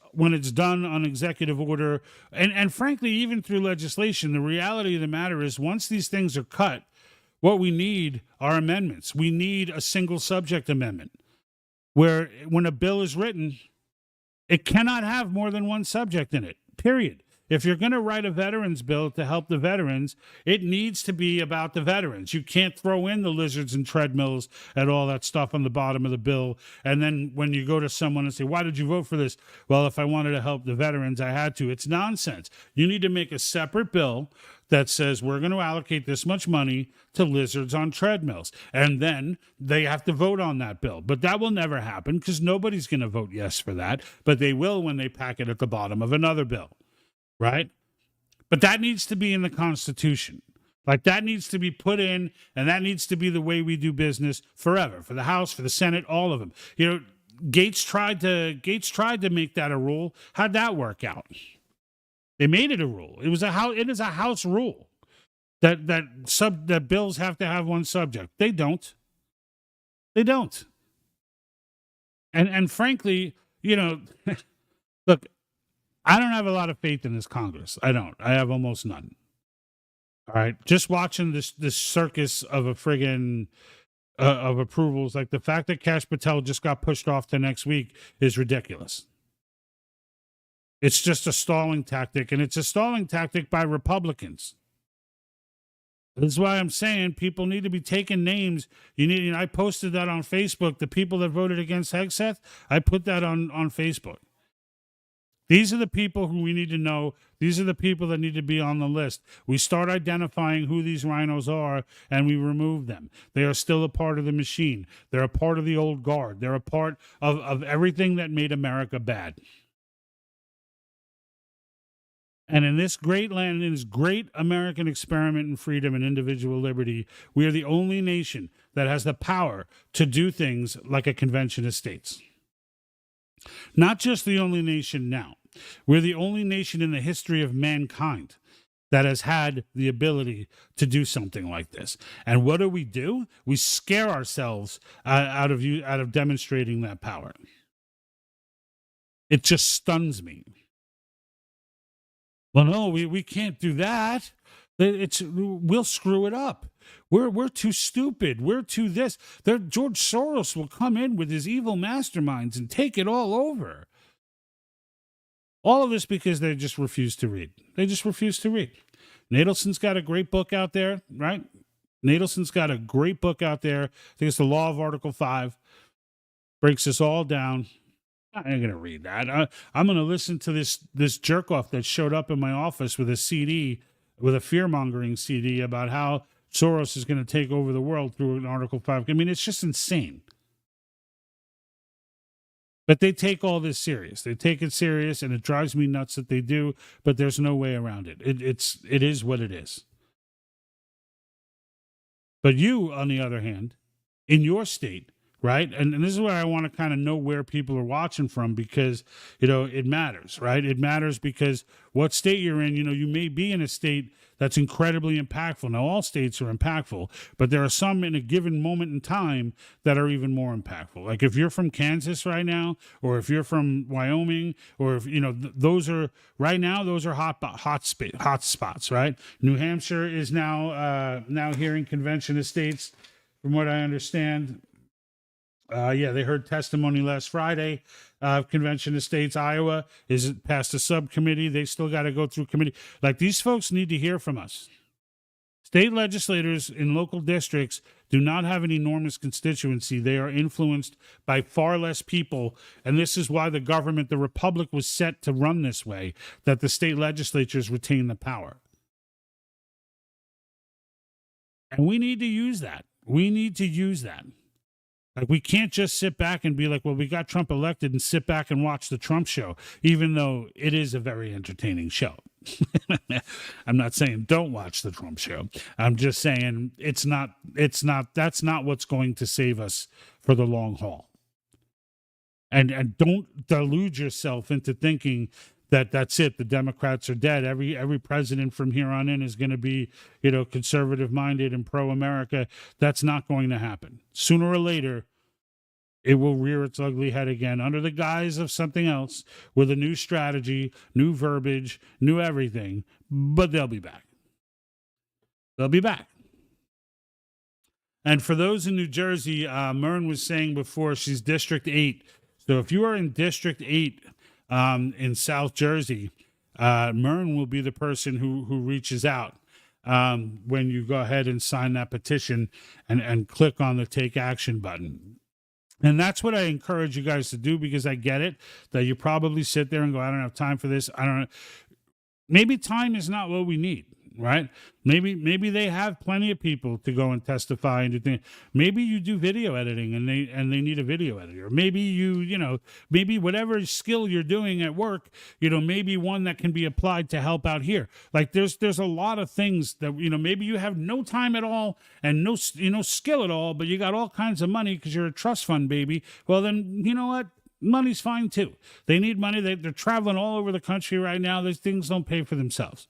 [SPEAKER 1] done on executive order and frankly, even through legislation. The reality of the matter is once these things are cut, what we need are amendments. We need a single subject amendment where when a bill is written, It cannot have more than one subject in it, period. If you're going to write a veterans bill to help the veterans, it needs to be about the veterans. You can't throw in the lizards and treadmills and all that stuff on the bottom of the bill. And then when you go to someone and say, why did you vote for this? Well, if I wanted to help the veterans, I had to. It's nonsense. You need to make a separate bill that says we're going to allocate this much money to lizards on treadmills. And then they have to vote on that bill. But that will never happen because nobody's going to vote yes for that. But they will when they pack it at the bottom of another bill. Right? But that needs to be in the Constitution. Like that needs to be put in, and that needs to be the way we do business forever, for the House, for the Senate, all of them. You know, Gates tried to make that a rule. How'd that work out? They made it a rule. It is a House rule that bills have to have one subject. They don't. They don't. And frankly, you know, look, I don't have a lot of faith in this Congress. I don't. I have almost none. All right. Just watching this circus of a friggin' of approvals, like the fact that Kash Patel just got pushed off to next week is ridiculous. It's just a stalling tactic, and it's a stalling tactic by Republicans. This is why I'm saying people need to be taking names. I posted that on Facebook. The people that voted against Hegseth, I put that on Facebook. These are the people who we need to know. These are the people that need to be on the list. We start identifying who these rhinos are, and we remove them. They are still a part of the machine. They're a part of the old guard. They're a part of everything that made America bad. And in this great land, in this great American experiment in freedom and individual liberty, we are the only nation that has the power to do things like a convention of states. Not just the only nation now. We're the only nation in the history of mankind that has had the ability to do something like this. And what do? We scare ourselves out of demonstrating that power. It just stuns me. Well, no, we can't do that. We'll screw it up. We're too stupid. We're too this. George Soros will come in with his evil masterminds and take it all over. All of this because they just refuse to read. They just refuse to read. Nadelson's got a great book out there, right? Nadelson's got a great book out there. I think it's The Law of Article 5. Breaks this all down. I ain't going to read that. I'm going to listen to this jerk-off that showed up in my office with a CD, with a fear-mongering CD about how Soros is going to take over the world through an Article 5. I mean, it's just insane. But they take all this serious. They take it serious, and it drives me nuts that they do, but there's no way around it. It is what it is. But you, on the other hand, in your state, right? And this is where I want to kind of know where people are watching from because, it matters, right? It matters because what state you're in, you may be in a state that's incredibly impactful. Now, all states are impactful, but there are some in a given moment in time that are even more impactful. Like if you're from Kansas right now, or if you're from Wyoming, or if, those are hot spots, right? New Hampshire is now hearing convention of states, from what I understand. They heard testimony last Friday. Convention of States, Iowa is past a subcommittee. They still got to go through committee. Like, these folks need to hear from us. State legislators in local districts do not have an enormous constituency. They are influenced by far less people. And this is why the republic was set to run this way, that the state legislatures retain the power. And we need to use that. Like, we can't just sit back and be like, well, we got Trump elected and sit back and watch the Trump show, even though it is a very entertaining show. I'm not saying don't watch the Trump show. I'm just saying that's not what's going to save us for the long haul. And don't delude yourself into thinking that that's it. The Democrats are dead. Every president from here on in is going to be, conservative minded and pro-America. That's not going to happen. Sooner or later, it will rear its ugly head again under the guise of something else with a new strategy, new verbiage, new everything. But they'll be back. They'll be back. And for those in New Jersey, Mern was saying before, she's District 8. So if you are in District 8, in South Jersey, Mern will be the person who reaches out when you go ahead and sign that petition and click on the take action button. And that's what I encourage you guys to do, because I get it that you probably sit there and go, I don't have time for this. I don't know. Maybe time is not what we need, right? Maybe they have plenty of people to go and testify and do things. Maybe you do video editing and they need a video editor. Maybe maybe whatever skill you're doing at work, maybe one that can be applied to help out here. Like there's a lot of things that, maybe you have no time at all and no skill at all, but you got all kinds of money because you're a trust fund baby. Well, then, you know what? Money's fine too. They need money. They're traveling all over the country right now. These things don't pay for themselves.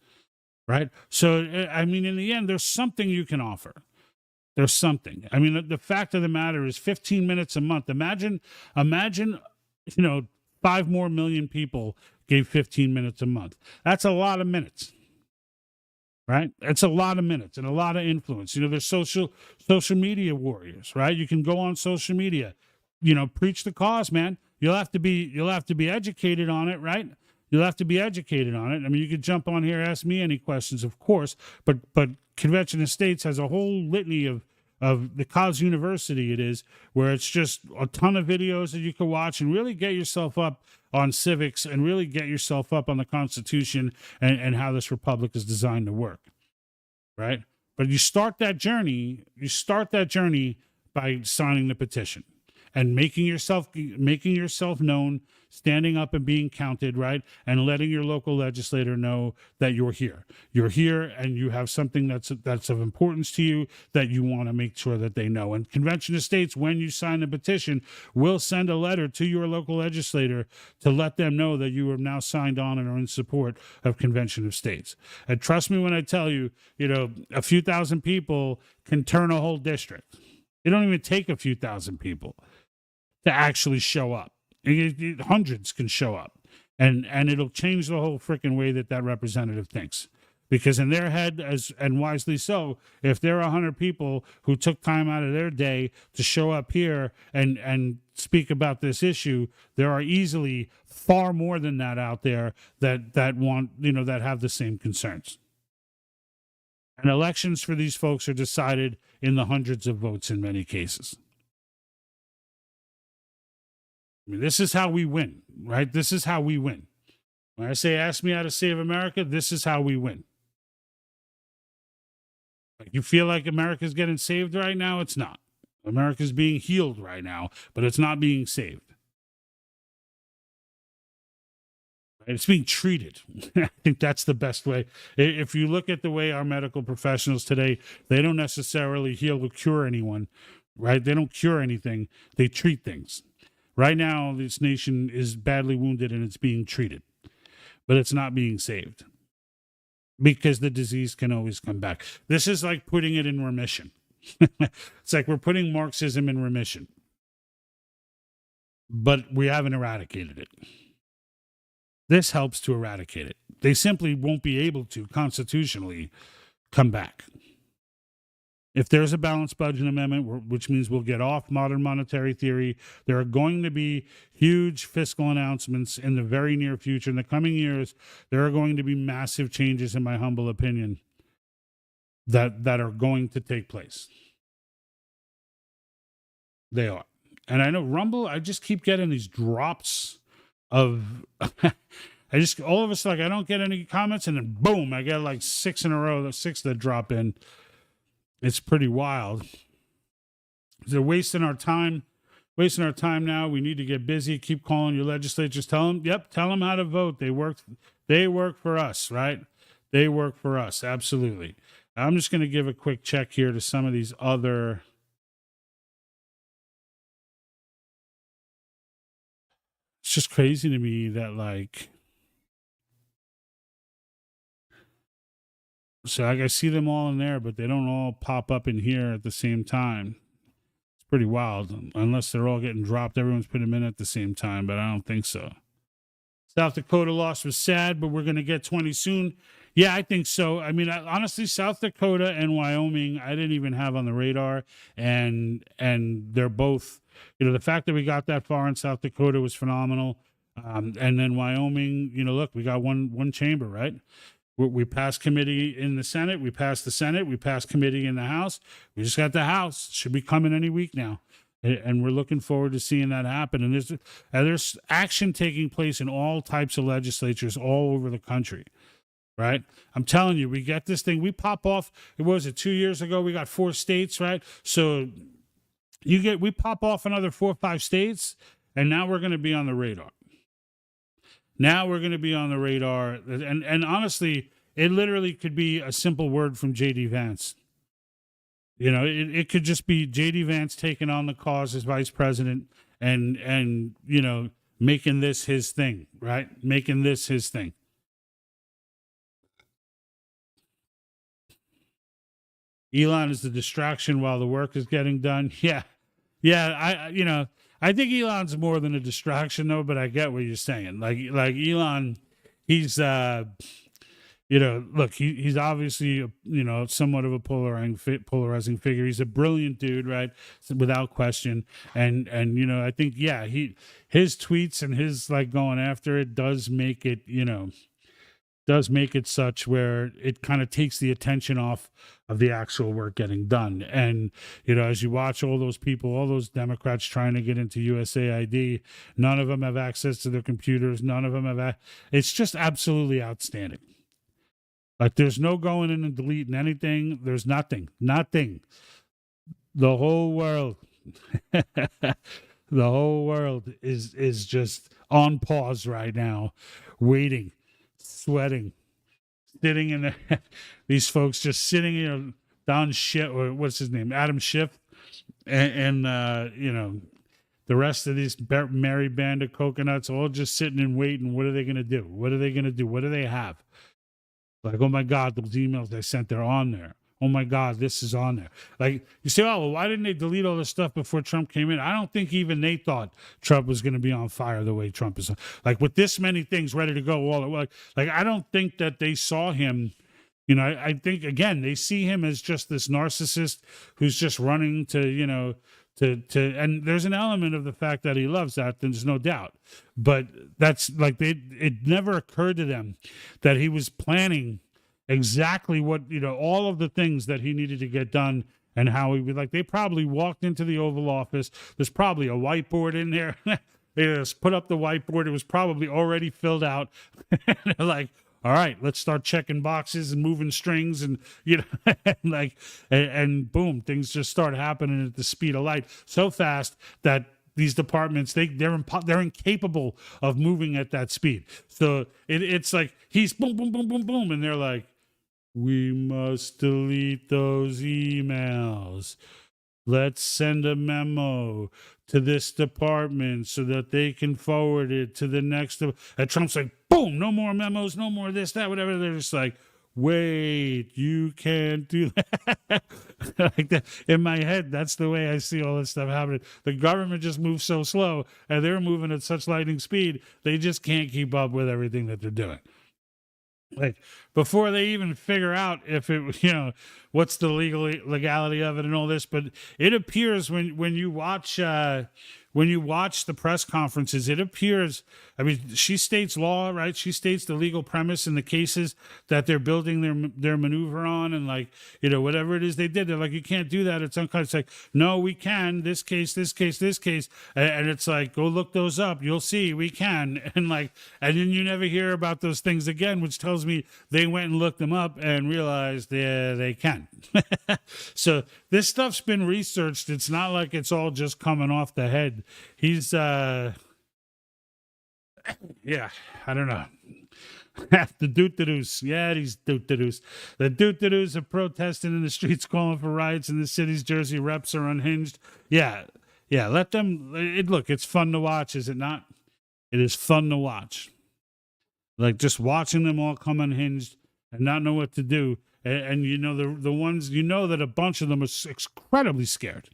[SPEAKER 1] Right. So, I mean, in the end, there's something you can offer. There's something. I mean, the fact of the matter is 15 minutes a month. Imagine, 5 more million people gave 15 minutes a month. That's a lot of minutes. Right. It's a lot of minutes and a lot of influence. There's social media warriors. Right. You can go on social media, preach the cause, man. You'll have to be educated on it. Right. You'll have to be educated on it. I mean, you could jump on here, ask me any questions, of course, but Convention of States has a whole litany of the cause university it is, where it's just a ton of videos that you can watch and really get yourself up on civics and really get yourself up on the Constitution and how this republic is designed to work, right? But you start that journey by signing the petition and making yourself known, standing up and being counted, right? And letting your local legislator know that you're here. You're here and you have something that's of importance to you that you want to make sure that they know. And Convention of States, when you sign the petition, will send a letter to your local legislator to let them know that you have now signed on and are in support of Convention of States. And trust me when I tell you, a few thousand people can turn a whole district. It don't even take a few thousand people to actually show up. Hundreds can show up, and it'll change the whole freaking way that representative thinks. Because in their head, and wisely so, if there are 100 people who took time out of their day to show up here and speak about this issue, there are easily far more than that out there that want, that have the same concerns. And elections for these folks are decided in the hundreds of votes in many cases. I mean, this is how we win, right? This is how we win. When I say, ask me how to save America, this is how we win. Like, you feel like America's getting saved right now? It's not. America's being healed right now, but it's not being saved. It's being treated. I think that's the best way. If you look at the way our medical professionals today, they don't necessarily heal or cure anyone, right? They don't cure anything. They treat things. Right now, this nation is badly wounded and it's being treated, but it's not being saved because the disease can always come back. This is like putting it in remission. It's like we're putting Marxism in remission, but we haven't eradicated it. This helps to eradicate it. They simply won't be able to constitutionally come back. If there's a balanced budget amendment, which means we'll get off modern monetary theory, there are going to be huge fiscal announcements in the very near future. In the coming years, there are going to be massive changes, in my humble opinion, that are going to take place. They are. And I know Rumble, I just keep getting these drops of... all of a sudden, I don't get any comments, and then boom, I get like 6 in a row, 6 that drop in. It's pretty wild. They're wasting our time now. We need to get busy. Keep calling your legislatures. Tell them how to vote. They work for us, right? They work for us. Absolutely. I'm just going to give a quick check here to some of these other. It's just crazy to me that, like, so I see them all in there, but they don't all pop up in here at the same time. It's pretty wild. Unless they're all getting dropped, everyone's putting them in at the same time, but I don't think so. South Dakota loss was sad, but we're going to get 20 soon. Yeah, I think so. I mean, honestly, South Dakota and Wyoming, I didn't even have on the radar, and they're both, the fact that we got that far in South Dakota was phenomenal. And then Wyoming, look, we got one chamber, right? We passed committee in the Senate. We passed the Senate. We passed committee in the House. We just got the House. Should be coming any week now. And we're looking forward to seeing that happen. And there's action taking place in all types of legislatures all over the country, right? I'm telling you, we get this thing. We pop off. What was it, 2 years ago? We got 4 states, right? So we pop off another 4 or 5 states, and now we're going to be on the radar. Now we're going to be on the radar. And honestly, it literally could be a simple word from J.D. Vance. It could just be J.D. Vance taking on the cause as vice president and making this his thing, right? Making this his thing. Elon is the distraction while the work is getting done. Yeah. I think Elon's more than a distraction, though, but I get what you're saying. Like Elon, he's, look, he's obviously, somewhat of a polarizing figure. He's a brilliant dude, right? Without question. And I think, his tweets and his, going after it does make it, such where it kind of takes the attention off of the actual work getting done. And, as you watch all those people, all those Democrats trying to get into USAID, none of them have access to their computers. None of them have, it's just absolutely outstanding. Like, there's no going in and deleting anything. There's nothing. The whole world, is just on pause right now, waiting, sweating, sitting in there. These folks just sitting, Don Schiff, or what's his name, Adam Schiff, and the rest of these merry band of coconuts, all just sitting and waiting. What are they going to do? What do they have? Like, oh my God, those emails I sent, they're on there. Oh my God, this is on there. Like, you say, oh, well, why didn't they delete all this stuff before Trump came in? I don't think even they thought Trump was going to be on fire the way Trump is. Like, with this many things ready to go all at once. Like, I don't think that they saw him. I think, again, they see him as just this narcissist who's just running to, and there's an element of the fact that he loves that, there's no doubt. But that's like, it never occurred to them that he was planning exactly what, all of the things that he needed to get done and how he would, like, they probably walked into the Oval Office. There's probably a whiteboard in there. They just put up the whiteboard. It was probably already filled out. They're like, all right, let's start checking boxes and moving strings and, and boom, things just start happening at the speed of light so fast that these departments, they're incapable of moving at that speed. So it's like he's boom, boom, boom, boom, boom. And they're like, we must delete those emails. Let's send a memo to this department so that they can forward it to the next. And Trump's like, boom, no more memos, no more this, that, whatever. They're just like, wait, you can't do that. Like that. In my head, that's the way I see all this stuff happening. The government just moves so slow, and they're moving at such lightning speed, they just can't keep up with everything that they're doing. Like, before they even figure out if it, what's the legality of it and all this. But it appears when you watch the press conferences, it appears, I mean, she states law, right? She states the legal premise in the cases that they're building their maneuver on, and whatever it is they did, they're like, you can't do that. It's unconscious. It's like, no, we can. This case, and it's like, go look those up. You'll see we can, and then you never hear about those things again, which tells me they went and looked them up and realized they can. So this stuff's been researched. It's not like it's all just coming off the head. He's I don't know. The doot-de-doos. Yeah, these doot-de-doos. The doot-de-doos are protesting in the streets, calling for riots in the cities. Jersey reps are unhinged. Yeah, let them. Look, it's fun to watch, is it not? It is fun to watch. Like, just watching them all come unhinged and not know what to do. And the ones, that a bunch of them are incredibly scared.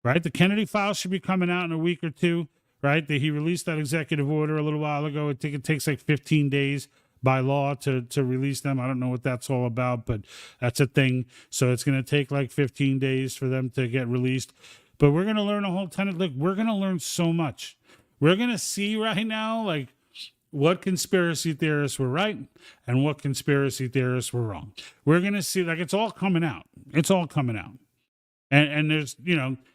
[SPEAKER 1] Right? The Kennedy files should be coming out in a week or two, right? He released that executive order a little while ago. I think it takes like 15 days by law to release them. I don't know what that's all about, but that's a thing. So it's going to take like 15 days for them to get released. But we're going to learn a whole ton of, look, we're going to learn so much. We're going to see right now, like, what conspiracy theorists were right and what conspiracy theorists were wrong. We're going to see, like, it's all coming out. It's all coming out. And there's,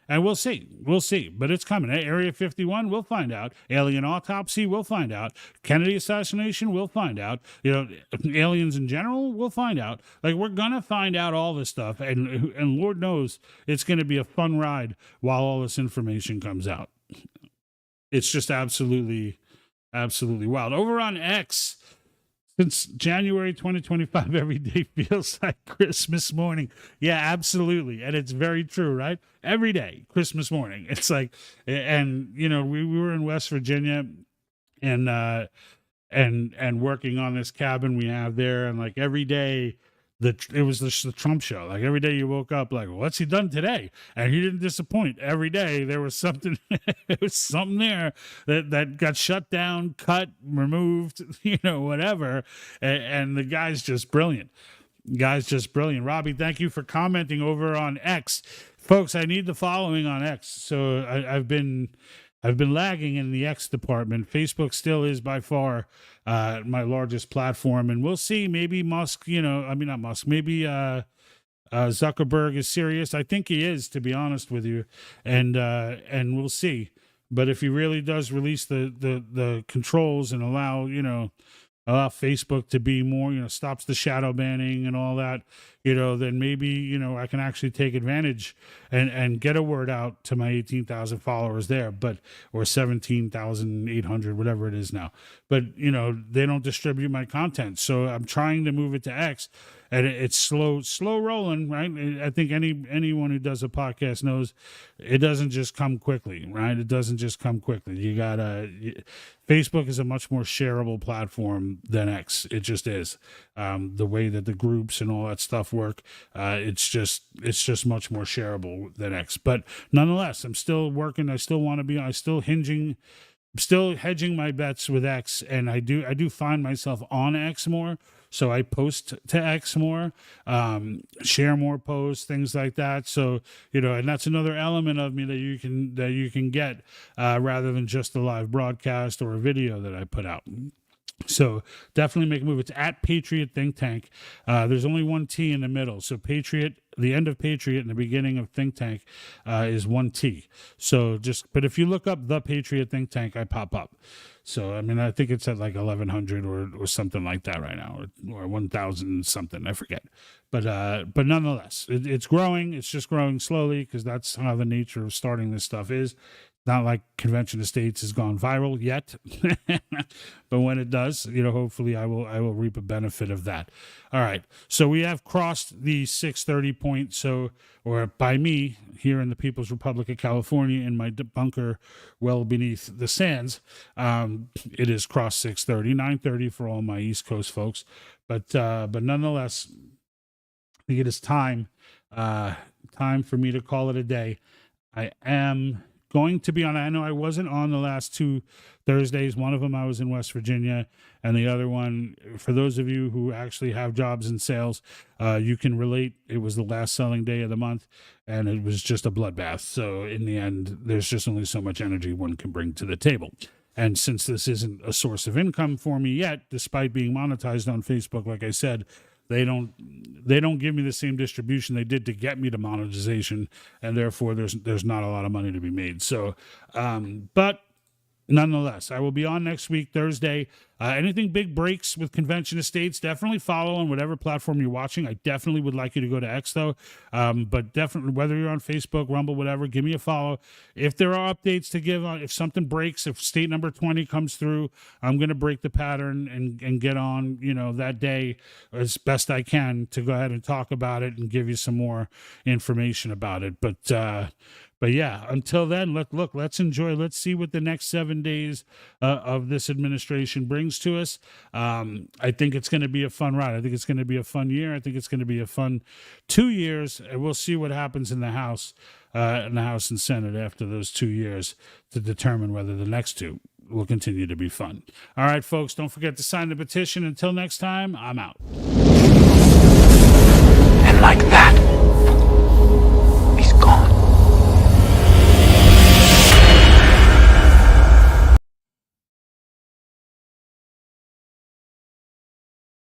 [SPEAKER 1] and we'll see, but it's coming. Area 51, we'll find out. Alien autopsy, we'll find out. Kennedy assassination, we'll find out. Aliens in general, we'll find out. Like, we're going to find out all this stuff. And Lord knows it's going to be a fun ride while all this information comes out. It's just absolutely wild. Over on X, since January 2025, every day feels like Christmas morning. Yeah, absolutely. And it's very true, right? Every day, Christmas morning. It's like, and, we were in West Virginia and working on this cabin we have there. And like every day, it was the Trump show. Like every day you woke up like, well, what's he done today? And he didn't disappoint. Every day there was something, there that got shut down, cut, removed, whatever. And the guy's just brilliant. Robbie, thank you for commenting over on X. Folks, I need the following on X. So I've been lagging in the X department. Facebook still is by far my largest platform, and we'll see. Maybe Musk, not Musk. Maybe Zuckerberg is serious. I think he is, to be honest with you, and we'll see. But if he really does release the controls and allow Facebook to be more, stops the shadow banning and all that, then maybe, I can actually take advantage and get a word out to my 18,000 followers there, or 17,800, whatever it is now. But, they don't distribute my content. So I'm trying to move it to X, and it's slow rolling, right? I think anyone who does a podcast knows it doesn't just come quickly, right? It doesn't just come quickly. Facebook is a much more shareable platform than X. It just is. The way that the groups and all that stuff work, it's just much more shareable than X. But nonetheless, I'm still working. I still want to be. I'm still hedging my bets with X, and I do find myself on X more. So I post to X more, share more posts, things like that. So, and that's another element of me that you can get rather than just a live broadcast or a video that I put out. So definitely make a move. It's at Patriot Think Tank. There's only one T in the middle. So Patriot, the end of Patriot and the beginning of Think Tank is one T. So but if you look up the Patriot Think Tank, I pop up. So, I think it's at like 1,100 or something like that right now, or 1,000 something. I forget. But nonetheless, it's growing. It's just growing slowly because that's how the nature of starting this stuff is. Not like Convention of States has gone viral yet, but when it does, hopefully I will reap a benefit of that. All right, so we have crossed the 630 point. Or by me here in the People's Republic of California in my bunker, well beneath the sands, it is crossed 630, 930 for all my East Coast folks. But nonetheless, I think it is time for me to call it a day. I am going to be on. I know I wasn't on the last two Thursdays. One of them I was in West Virginia, and the other one, for those of you who actually have jobs in sales, you can relate. It was the last selling day of the month, and it was just a bloodbath. So in the end, there's just only so much energy one can bring to the table. And since this isn't a source of income for me yet, despite being monetized on Facebook, like I said, they don't give me the same distribution they did to get me to monetization, and therefore there's not a lot of money to be made. So, but nonetheless, I will be on next week, Thursday. Anything big breaks with Convention of States, definitely follow on whatever platform you're watching. I definitely would like you to go to X, though. But definitely, whether you're on Facebook, Rumble, whatever, give me a follow. If there are updates to give, if something breaks, if state number 20 comes through, I'm going to break the pattern and get on, that day as best I can to go ahead and talk about it and give you some more information about it. But yeah, until then, let's enjoy. Let's see what the next 7 days of this administration brings to us. I think it's going to be a fun ride. I think it's going to be a fun year. I think it's going to be a fun 2 years, and we'll see what happens in the House and Senate after those 2 years to determine whether the next two will continue to be fun. All right, folks, don't forget to sign the petition. Until next time, I'm out.
[SPEAKER 4] And like that,